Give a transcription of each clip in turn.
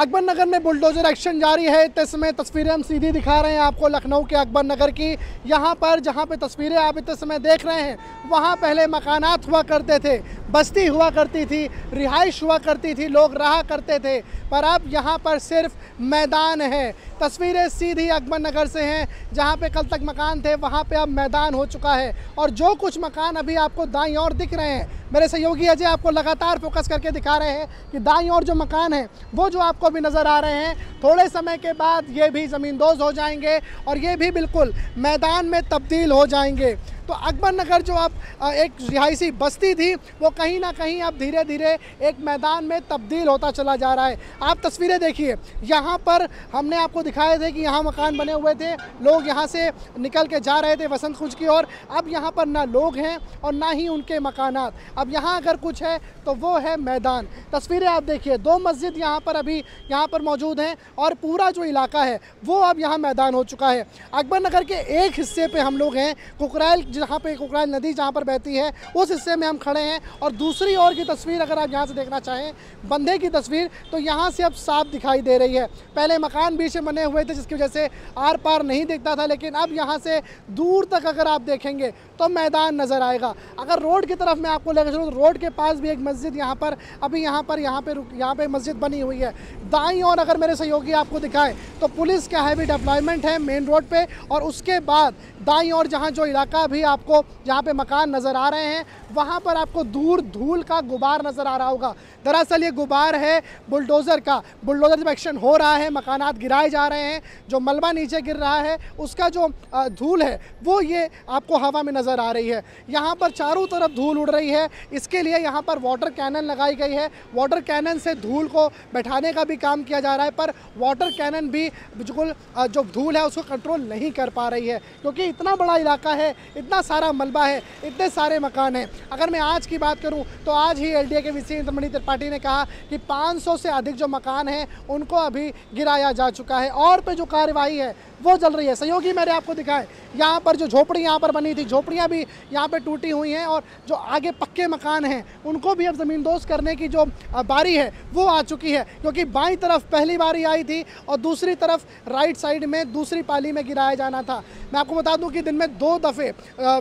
अकबर नगर में bulldozer action जारी है। इस समय तस्वीरें हम सीधी दिखा रहे हैं आपको लखनऊ के अकबर नगर की। यहाँ पर जहाँ पे तस्वीरें आप इस समय देख रहे हैं, वहाँ पहले मकानात हुआ करते थे, बस्ती हुआ करती थी, रिहाइश हुआ करती थी, लोग रहा करते थे, पर अब यहाँ पर सिर्फ मैदान है। तस्वीरें सीधी अकबर नगर से हैं, जहाँ पे कल तक मकान थे वहाँ पे अब मैदान हो चुका है। और जो कुछ मकान अभी आपको दाईं ओर दिख रहे हैं, मेरे सहयोगी अजय आपको लगातार फोकस करके दिखा रहे हैं कि दाईं ओर जो मकान है वो जो आपको भी नज़र आ रहे हैं, थोड़े समय के बाद ये भी ज़मींदोज़ हो जाएंगे और ये भी बिल्कुल मैदान में तब्दील हो जाएंगे। तो अकबर नगर जो अब एक रिहायशी बस्ती थी, वो कहीं ना कहीं अब धीरे धीरे एक मैदान में तब्दील होता चला जा रहा है। आप तस्वीरें देखिए, यहाँ पर हमने आपको दिखाए थे कि यहाँ मकान बने हुए थे, लोग यहाँ से निकल के जा रहे थे वसंत कुंज की ओर। अब यहाँ पर ना लोग हैं और ना ही उनके मकानात। अब यहाँ अगर कुछ है तो वो है मैदान। तस्वीरें आप देखिए, 2 मस्जिद यहाँ पर अभी यहाँ पर मौजूद हैं और पूरा जो इलाका है वो अब यहाँ मैदान हो चुका है। अकबर नगर के एक हिस्से पे हम लोग हैं, कुकरैल, जहाँ पे कुकरैल नदी जहाँ पर बहती है उस हिस्से में हम खड़े हैं। और दूसरी ओर की तस्वीर अगर आप यहाँ से देखना चाहें, बंधे की तस्वीर, तो यहाँ से अब साफ दिखाई दे रही है। पहले मकान बीच में बने हुए थे जिसकी वजह से आर पार नहीं दिखता था, लेकिन अब यहाँ से दूर तक अगर आप देखेंगे तो मैदान नज़र आएगा। अगर रोड की तरफ मैं आपको लेकर चलूँ तो रोड के पास भी एक मस्जिद यहाँ पर अभी यहाँ पे मस्जिद बनी हुई है। दाईं ओर अगर मेरे सहयोगी आपको दिखाएं तो पुलिस का हैवी डिप्लॉयमेंट है मेन रोड पे। और उसके बाद दाईं ओर जहाँ जो इलाका भी आपको जहाँ पे मकान नज़र आ रहे हैं, वहाँ पर आपको दूर धूल का गुबार नज़र आ रहा होगा। दरअसल ये गुबार है बुलडोज़र का। बुलडोज़र जब एक्शन हो रहा है, मकानात गिराए जा रहे हैं, जो मलबा नीचे गिर रहा है उसका जो धूल है वो ये आपको हवा में नज़र आ रही है। यहाँ पर चारों तरफ धूल उड़ रही है, इसके लिए यहाँ पर वाटर कैनन लगाई गई है। वाटर कैनन से धूल को बैठाने का भी काम किया जा रहा है, पर वाटर कैनन भी बिल्कुल जो धूल है उसको कंट्रोल नहीं कर पा रही है, क्योंकि इतना बड़ा इलाका है, इतना सारा मलबा है, इतने सारे मकान हैं। अगर मैं आज की बात करूं तो आज ही एलडीए के वीसी इंद्रमणि त्रिपाठी ने कहा कि 500 से अधिक जो मकान हैं उनको अभी गिराया जा चुका है और पे जो कार्रवाई है वो चल रही है। सहयोगी मैंने आपको दिखाए, यहाँ पर जो झोपड़ी यहाँ पर बनी थी, झोपड़ियाँ भी यहाँ पे टूटी हुई हैं और जो आगे पक्के मकान हैं उनको भी अब ज़मींदोज़ करने की जो बारी है वो आ चुकी है, क्योंकि बाईं तरफ पहली बारी आई थी और दूसरी तरफ राइट साइड में दूसरी पाली में गिराया जाना था। मैं आपको बता दूं कि दिन में 2 दफ़े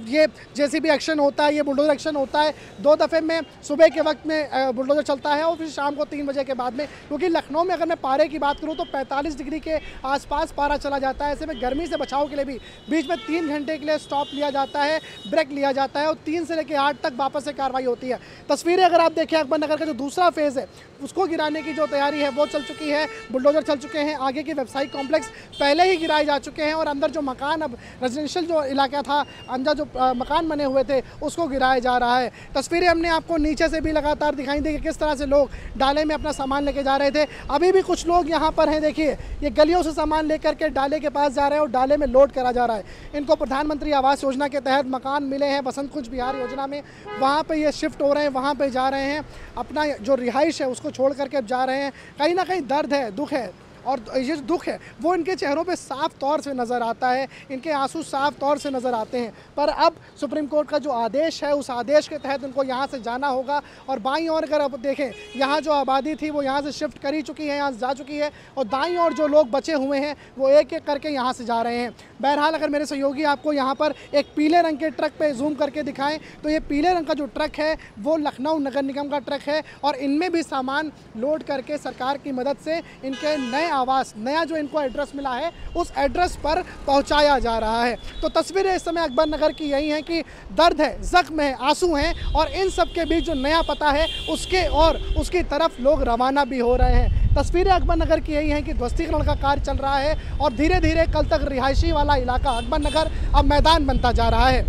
ये जेसीबी एक्शन होता है, ये बुलडोजर एक्शन होता है। 2 दफ़े में सुबह के वक्त में बुलडोजर चलता है और फिर शाम को 3 बजे के बाद में, क्योंकि लखनऊ में अगर मैं पारे की बात करूँ तो 45 डिग्री के आसपास पारा चला जाता है। ऐसे में गर्मी से बचाव के लिए भी बीच में 3 घंटे के लिए स्टॉप लिया जाता है, ब्रेक लिया जाता है और 3 से लेकर 8 तक वापस से कार्रवाई होती है। तस्वीरें अगर आप देखें, अकबर नगर का जो दूसरा फेज़ है उसको गिराने की जो तैयारी है वो चल चुकी है, बुलडोजर चल चुके हैं, आगे के व्यावसायिक कॉम्प्लेक्स पहले ही गिराए जा चुके हैं और अंदर जो मकान, अब रेजिडेंशियल जो इलाका था, अंदर जो मकान बने हुए थे उसको गिराया जा रहा है। तस्वीरें हमने आपको नीचे से भी लगातार दिखाई दी कि किस तरह से लोग डाले में अपना सामान लेके जा रहे थे। अभी भी कुछ लोग यहाँ पर हैं, देखिए ये गलियों से सामान लेकर के डाले के पास जा रहे हैं और डाले में लोड करा जा रहा है। इनको प्रधानमंत्री आवास योजना के तहत मकान मिले हैं वसंत कुंज बिहार योजना में, वहाँ पे ये शिफ्ट हो रहे हैं, वहाँ पे जा रहे हैं, अपना जो रिहाइश है उसको छोड़ करके अब जा रहे हैं। कहीं ना कहीं दर्द है, दुख है, और ये जो दुख है वो इनके चेहरों पे साफ तौर से नज़र आता है, इनके आंसू साफ तौर से नज़र आते हैं। पर अब सुप्रीम कोर्ट का जो आदेश है उस आदेश के तहत उनको यहाँ से जाना होगा। और बाईं ओर अगर अब देखें, यहाँ जो आबादी थी वो यहाँ से शिफ्ट करी चुकी है, यहाँ से जा चुकी है, और दाईं ओर जो लोग बचे हुए हैं वो एक एक करके यहाँ से जा रहे हैं। बहरहाल अगर मेरे सहयोगी आपको यहाँ पर एक पीले रंग के ट्रक पे जूम करके दिखाएं तो ये पीले रंग का जो ट्रक है वो लखनऊ नगर निगम का ट्रक है और इनमें भी सामान लोड करके सरकार की मदद से इनके नए आवास, नया जो इनको एड्रेस मिला है उस एड्रेस पर पहुंचाया जा रहा है। तो तस्वीरें इस समय अकबर नगर की यही हैं कि दर्द है, जख्म है, आंसू हैं और इन सब के बीच जो नया पता है उसके और उसकी तरफ लोग रवाना भी हो रहे हैं। तस्वीरें अकबर नगर की यही हैं कि ध्वस्तीकरण का कार्य चल रहा है और धीरे धीरे कल तक रिहायशी वाला इलाका अकबर नगर अब मैदान बनता जा रहा है।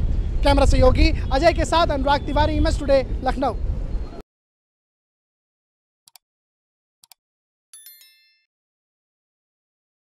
कैमरा सहयोगी अजय के साथ अनुराग तिवारी, इमेज टुडे, लखनऊ।